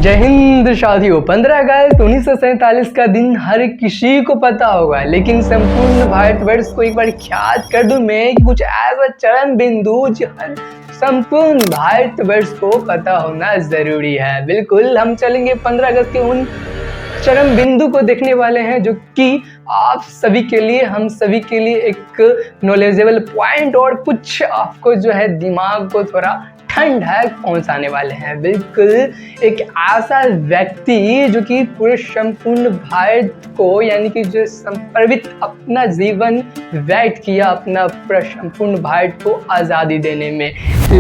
जय हिंद साथियों। 15 अगस्त 1947 का दिन हर किसी को पता होगा, लेकिन संपूर्ण भारतवर्ष को एक बार ख्यात कर दूं मैं कि कुछ ऐसा चरम बिंदु जो संपूर्ण भारतवर्ष को पता होना जरूरी है। बिल्कुल, हम चलेंगे 15 अगस्त के उन चरम बिंदु को देखने वाले हैं जो कि आप सभी के लिए, हम सभी के लिए एक नॉलेजेबल पॉइंट और कुछ आपको जो है दिमाग को थोड़ा ठंडक पहुंचाने वाले हैं। बिल्कुल, एक ऐसा व्यक्ति जो कि पूरे संपूर्ण भारत को, यानी कि जो समर्पित अपना जीवन व्यक्त किया अपना पूरा संपूर्ण भारत को आज़ादी देने में,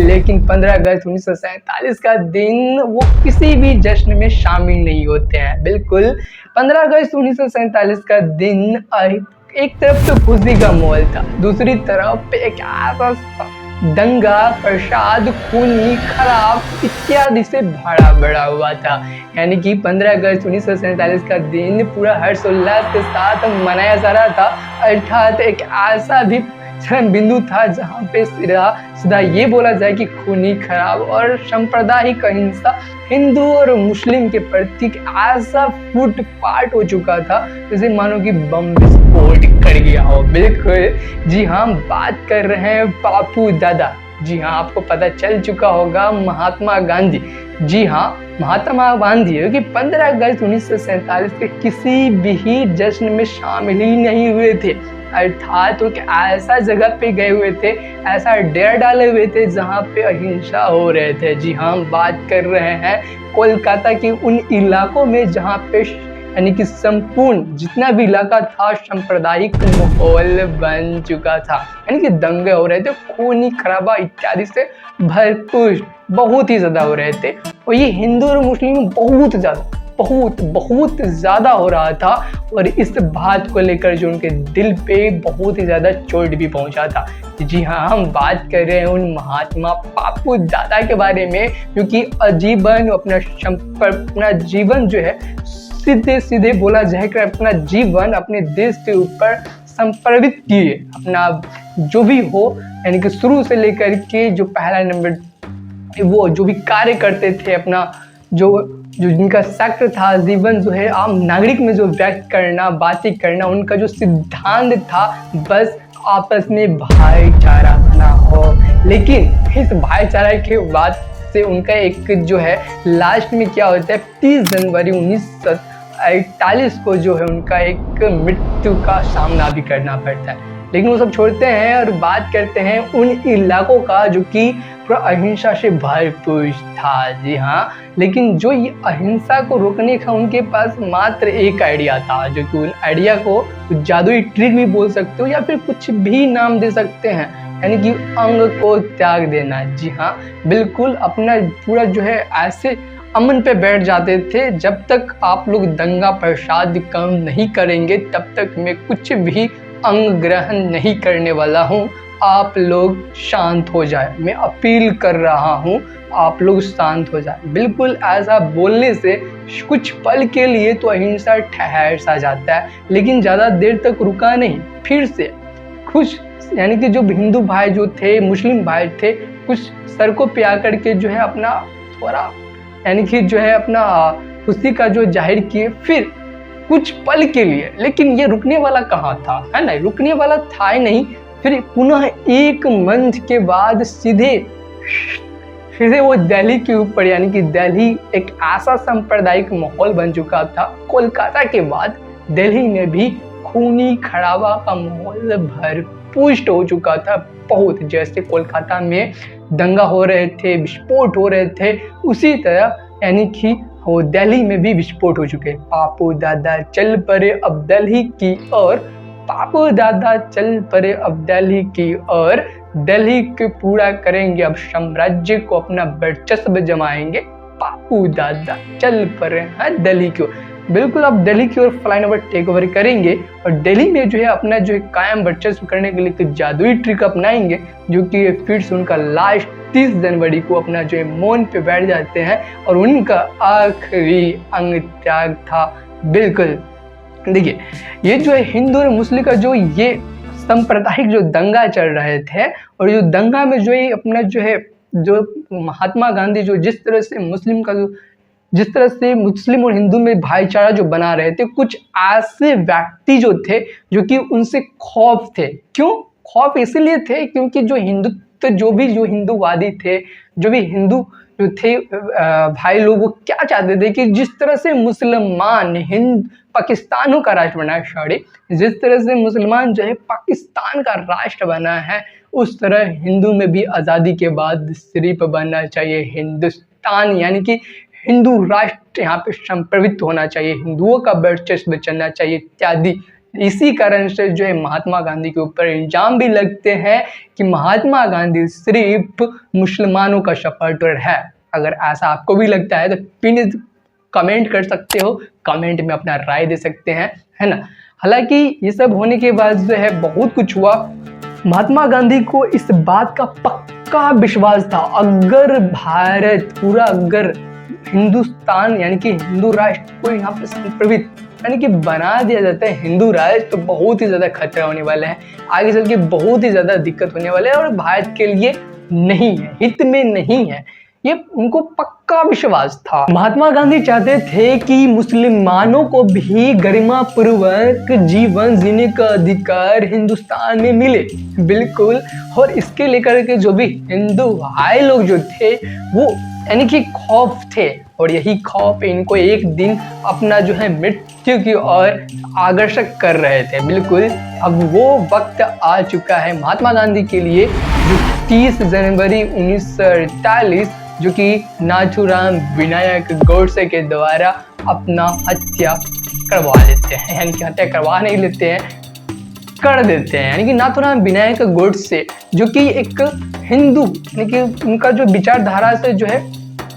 लेकिन 15 अगस्त 1947 का दिन वो किसी भी जश्न में शामिल नहीं होते हैं। बिल्कुल, 15 अगस्त 1947 का दिन एक तरफ तो खुशी का माहौल था, दूसरी तरफ एक ऐसा दंगा, फसाद, खूनी, खराब इत्यादि से भरा भरा हुआ था। यानी कि 15 अगस्त 1947 का दिन पूरा हर्षोल्लास के साथ मनाया जा रहा था, अर्थात एक ऐसा भी चरम बिंदु था जहाँ पे सीधा ये बोला जाए कि खूनी, खराब और सांप्रदायिक अहिंसा हिंदू और मुस्लिम के प्रति ऐसा फूट फाट हो चुका था जैसे मानो कि बम विस्फोट कर गया हो। बिल्कुल जी हाँ, बात कर रहे हैं बापू दादा। जी हाँ, आपको पता चल चुका होगा महात्मा गांधी। जी हाँ, महात्मा गांधी कि 15 अगस्त 1947 के किसी भी जश्न में शामिल ही नहीं हुए थे, अर्थात वो ऐसा जगह पे गए हुए थे, ऐसा डेरा डाले हुए थे जहाँ पे अहिंसा हो रहे थे। जी हाँ, बात कर रहे हैं कोलकाता के उन इलाकों में जहाँ पे यानी कि संपूर्ण जितना भी इलाका था सांप्रदायिक माहौल बन चुका था, यानी कि दंगे हो रहे थे, खूनी खराबा इत्यादि से भरपूर बहुत ही ज्यादा हो रहे थे। और ये हिंदू और मुस्लिम बहुत ज़्यादा हो रहा था, और इस बात को लेकर जो उनके दिल पे बहुत ही ज़्यादा चोट भी पहुंचा था। जी हाँ, हम बात कर रहे हैं उन महात्मा बापू दादा के बारे में जो कि आजीवन अपना जीवन जो है सीधे बोला जाए कि अपना जीवन अपने देश के ऊपर समर्पित किए। अपना जो भी हो, यानी कि शुरू से लेकर के जो पहला नंबर वो जो भी कार्य करते थे, अपना जो जिनका शक्ति था, जीवन जो है आम नागरिक में जो व्यक्त करना, बातें करना, उनका जो सिद्धांत था बस आपस में भाईचारा बना हो। लेकिन इस भाईचारा के बाद से उनका एक जो है लास्ट में क्या होता है, 30 जनवरी 1948 को जो है उनका एक मृत्यु का सामना भी करना पड़ता है। लेकिन वो सब छोड़ते हैं और बात करते हैं उन इलाकों का जो कि पूरा अहिंसा से भरपूर था। जी हाँ, लेकिन जो ये अहिंसा को रोकने का उनके पास मात्र एक आइडिया था, जो कि उन आइडिया को जादुई ट्रिक भी बोल सकते हो या फिर कुछ भी नाम दे सकते हैं, यानी कि अंग को त्याग देना। जी हाँ, बिल्कुल, अपना पूरा जो है ऐसे अमन पे बैठ जाते थे, जब तक आप लोग दंगा प्रसाद कम नहीं करेंगे तब तक मैं कुछ भी अंग ग्रहण नहीं करने वाला हूँ, आप लोग शांत हो जाए, मैं अपील कर रहा हूँ, आप लोग शांत हो जाए। बिल्कुल, ऐसा बोलने से कुछ पल के लिए तो अहिंसा ठहर सा जाता है, लेकिन ज़्यादा देर तक रुका नहीं। फिर से कुछ यानी कि जो हिंदू भाई जो थे, मुस्लिम भाई थे, कुछ सड़कों पे आकर के जो है अपना थोड़ा यानी कि जो है अपना खुशी का जो जाहिर किए, फिर कुछ पल के लिए। लेकिन ये रुकने वाला कहाँ था, है ना, रुकने वाला था ही नहीं। फिर पुनः एक मंथ के बाद सीधे वो दिल्ली के ऊपर, यानी कि दिल्ली एक ऐसा सांप्रदायिक माहौल बन चुका था। कोलकाता के बाद दिल्ली में भी खूनी खराबा का माहौल भरपूर हो चुका था। बहुत, जैसे कोलकाता में दंगा हो रहे थे, विस्फोट हो रहे थे, उसी तरह यानी कि वो दिल्ली में भी विस्फोट हो चुके। बापू दादा चल पड़े अब दिल्ली की ओर, बापू दादा चल पड़े अब दिल्ली की ओर, दिल्ली के पूरा करेंगे अब साम्राज्य को, अपना वर्चस्व जमाएंगे, बापू दादा चल पड़े हैं दिल्ली की ओर। बिल्कुल, अब दिल्ली की ओर फ्लाइन ओवर टेक ओवर करेंगे और दिल्ली में जो है अपना जो है कायम वर्चस्व करने के लिए एक जादुई ट्रिक अपनाएंगे, जो कि फिर से उनका लास्ट 30 जनवरी को अपना जो है मौन पे बैठ जाते हैं और उनका आखिरी अंग त्याग था। बिल्कुल, देखिए, ये जो है हिंदू और मुस्लिम का जो ये सांप्रदायिक जो दंगा चल रहे थे, और जो दंगा में जो है अपना जो है जो महात्मा गांधी जो जिस तरह से मुस्लिम का जो जिस तरह से मुस्लिम और हिंदू में भाईचारा जो बना रहे थे, कुछ ऐसे व्यक्ति जो थे जो कि उनसे खौफ थे। क्यों खौफ? इसीलिए थे क्योंकि जो हिंदुत्व जो हिंदूवादी थे, जो भी हिंदू जो थे भाई लोग, वो क्या चाहते थे कि जिस तरह से मुसलमान पाकिस्तानों का राष्ट्र बना है, जिस तरह से मुसलमान जो है पाकिस्तान का राष्ट्र बना है, उस तरह हिंदू में भी आज़ादी के बाद सिर्फ बनना चाहिए हिंदुस्तान, यानी कि हिंदू राष्ट्र यहाँ पे संप्रभुत्व होना चाहिए, हिंदुओं का वर्चस्व चलना चाहिए इत्यादि। इसी कारण से जो है महात्मा गांधी के ऊपर इल्जाम भी लगते हैं कि महात्मा गांधी सिर्फ मुसलमानों का सपोर्टर है। अगर ऐसा आपको भी लगता है तो प्लीज कमेंट कर सकते हो, कमेंट में अपना राय दे सकते हैं, है ना। हालांकि ये सब होने के बाद जो है बहुत कुछ हुआ। महात्मा गांधी को इस बात का पक्का विश्वास था, अगर भारत पूरा, अगर हिंदुस्तान यानी कि हिंदू राष्ट्र को यहाँ पे संप्रभुत्व यानी कि बना दिया जाता है हिंदू राष्ट्र, तो बहुत ही ज़्यादा खतरा होने वाला है, आगे चल के बहुत ही ज़्यादा दिक्कत होने वाला है और भारत के लिए नहीं है, हित में नहीं है, ये उनको पक्का विश्वास था। महात्मा गांधी चाहते थे कि मुसलमानों को भी गरिमापूर्वक जीवन जीने का अधिकार हिंदुस्तान में मिले, बिल्कुल। और इसके लेकर के जो भी हिंदू भाई लोग जो थे वो यानी कि खौफ थे, और यही खौफ इनको एक दिन अपना जो है मृत्यु की ओर आकर्षक कर रहे थे, बिल्कुल। अब वो वक्त आ चुका है महात्मा गांधी के लिए, जो 30 जनवरी 1948 जो कि नाथूराम विनायक गोडसे के द्वारा अपना हत्या करवा लेते हैं, यानी कि हत्या करवा नहीं लेते हैं, कर देते हैं। यानी कि नाथूराम विनायक गोडसे जो कि एक हिंदू, यानी कि उनका जो विचारधारा से जो है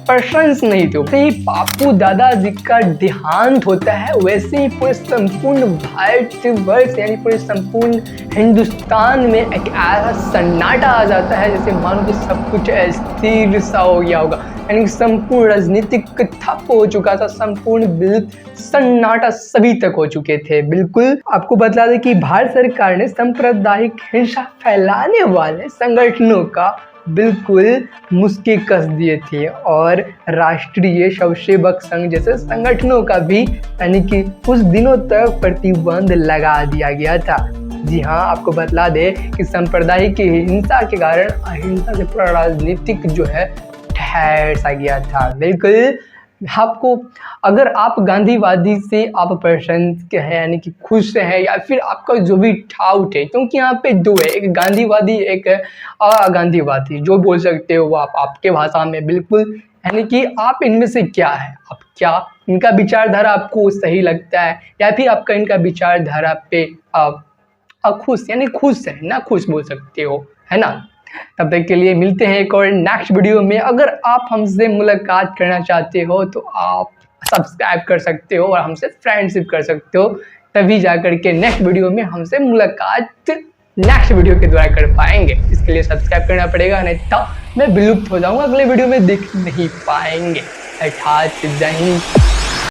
प्रशंस नहीं थे, वैसे ही बापू दादाजी का देहांत होता है, वैसे ही पूरे संपूर्ण भारतवर्ष यानी पूरे संपूर्ण हिंदुस्तान में एक ऐसा सन्नाटा आ जाता है जैसे मानो कि सब कुछ अस्थिर सा हो गया होगा, यानी कि संपूर्ण राजनीतिक ठप हो चुका था, संपूर्ण सन्नाटा सभी तक हो चुके थे, बिल्कुल। आपको बता दें कि भारत सरकार ने सांप्रदायिक हिंसा फैलाने वाले संगठनों का बिल्कुल मुस्के कस दिए थे, और राष्ट्रीय स्वयंसेवक संघ जैसे संगठनों का भी यानी कि कुछ दिनों तक प्रतिबंध लगा दिया गया था। जी हाँ, आपको बतला दे कि सांप्रदायिक हिंसा के कारण अहिंसा से पूरा राजनीतिक जो है ठहर सा गया था, बिल्कुल। आपको अगर आप गांधीवादी से आप प्रसन्न हैं यानी कि खुश हैं, या फिर आपका जो भी डाउट है, क्योंकि यहाँ पे दो है, एक गांधीवादी एक अगांधीवादी, जो बोल सकते हो वो आप आपके भाषा में, बिल्कुल। यानी कि आप इनमें से क्या है, आप क्या इनका विचारधारा आपको सही लगता है, या फिर आपका इनका विचारधारा पे खुश यानी खुश है ना, खुश बोल सकते हो, है ना। तब तक के लिए मिलते हैं एक और नेक्स्ट वीडियो में। अगर आप हमसे मुलाकात करना चाहते हो तो आप सब्सक्राइब कर सकते हो और हमसे फ्रेंडशिप कर सकते हो, तभी जाकर के नेक्स्ट वीडियो में हमसे मुलाकात नेक्स्ट वीडियो के द्वारा कर पाएंगे। इसके लिए सब्सक्राइब करना पड़ेगा, नहीं तो मैं विलुप्त हो जाऊंगा, अगले वीडियो में देख नहीं पाएंगे। अर्थात जय हिंद।